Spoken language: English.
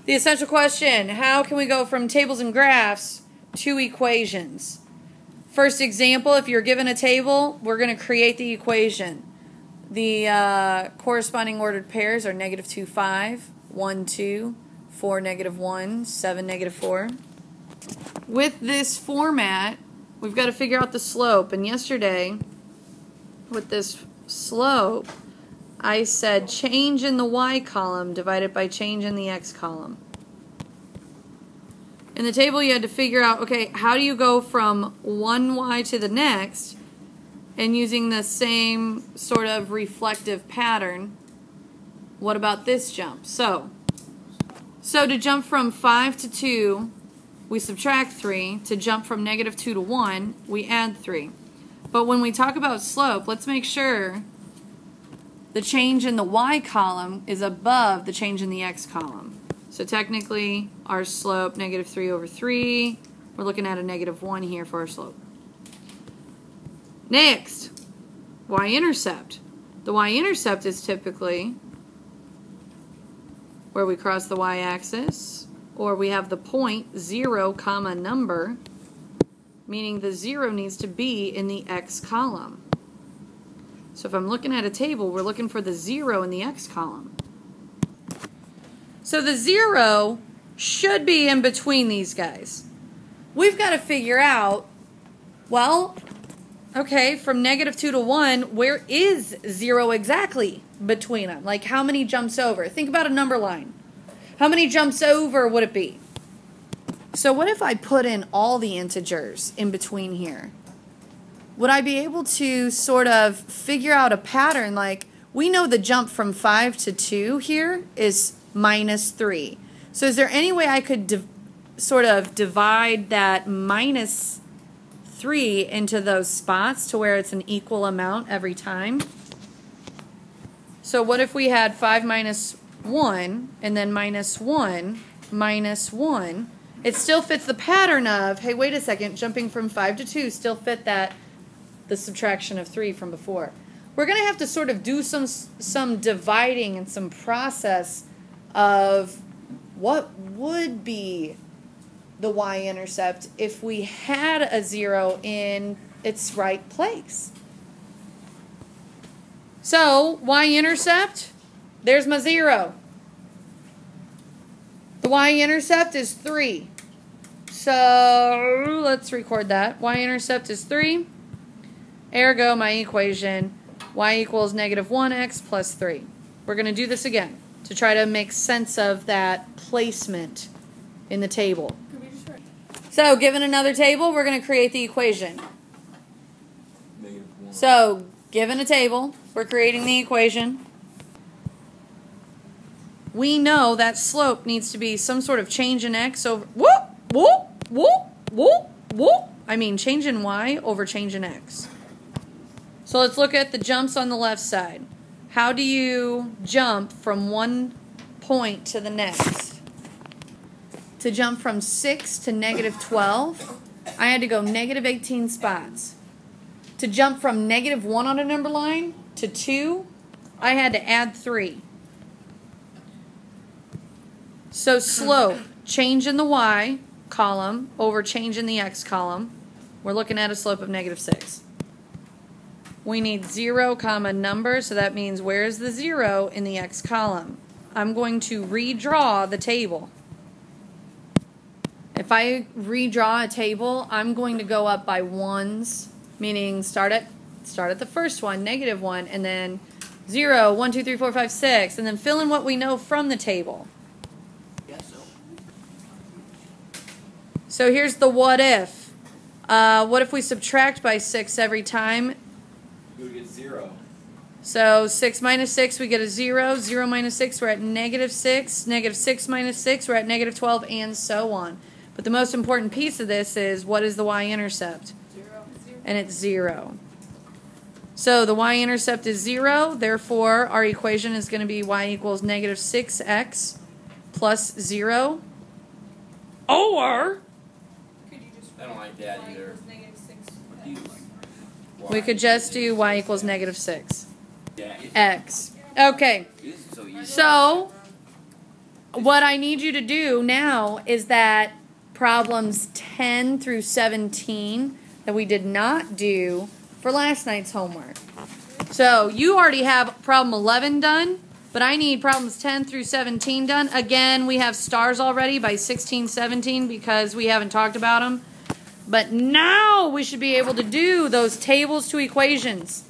The essential question, how can we go from tables and graphs to equations? First example, if you're given a table, we're going to create the equation. The corresponding ordered pairs are -2, 5, 1, 2, 4, -1, 7, -4. With this format, we've got to figure out the slope. And yesterday, with this slope, I said change in the y column divided by change in the x column. In the table, you had to figure out, okay, how do you go from one y to the next, and using the same sort of reflective pattern, what about this jump? So to jump from 5 to 2, we subtract 3. To jump from -2 to 1, we add 3. But when we talk about slope, let's make sure the change in the y column is above the change in the x column. So technically, our slope, -3/3, we're looking at a -1 here for our slope. Next, y-intercept. The y-intercept is typically where we cross the y-axis, or we have the point 0, comma number, meaning the 0 needs to be in the x column. So if I'm looking at a table, we're looking for the 0 in the x column. So the 0 should be in between these guys. We've got to figure out, well, okay, from -2 to 1, where is 0 exactly between them? Like, how many jumps over? Think about a number line. How many jumps over would it be? So what if I put in all the integers in between here? Would I be able to sort of figure out a pattern? Like, we know the jump from 5 to 2 here is -3. So is there any way I could sort of divide that -3 into those spots to where it's an equal amount every time? So what if we had 5 minus 1 and then -1 minus 1? It still fits the pattern of, hey, wait a second, jumping from 5 to 2 still fit that, the subtraction of 3 from before. We're going to have to sort of do some dividing and some process of what would be the y-intercept if we had a 0 in its right place. So, y-intercept, there's my 0. The y-intercept is 3. So, let's record that. Y-intercept is 3. Ergo, my equation, y equals -1x plus 3. We're going to do this again to try to make sense of that placement in the table. So, given another table, we're going to create the equation. So, given a table, we're creating the equation. We know that slope needs to be some sort of change in x over, change in y over change in x. So let's look at the jumps on the left side. How do you jump from one point to the next? To jump from 6 to -12, I had to go -18 spots. To jump from -1 on a number line to 2, I had to add 3. So slope, change in the y column over change in the x column. We're looking at a slope of -6. We need 0, comma number, so that means where's the 0 in the x column? I'm going to redraw the table. If I redraw a table, I'm going to go up by ones, meaning start at the first one, -1, and then 0, 1, 2, 3, 4, 5, 6, and then fill in what we know from the table. So here's the what if. What if we subtract by 6 every time? We would get 0. So 6 minus 6, we get a 0. 0 minus 6, we're at -6. -6 minus 6, we're at -12, and so on. But the most important piece of this is, what is the y-intercept? 0. And it's 0. So the y-intercept is 0. Therefore, our equation is going to be y equals -6x plus 0. Or I don't like that either. we could just do y equals -6. Yeah. X. Okay. This is so easy. So, what I need you to do now is that problems 10 through 17 that we did not do for last night's homework. So you already have problem 11 done, but I need problems 10 through 17 done. Again, we have stars already by 16, 17 because we haven't talked about them. But now we should be able to do those tables to equations.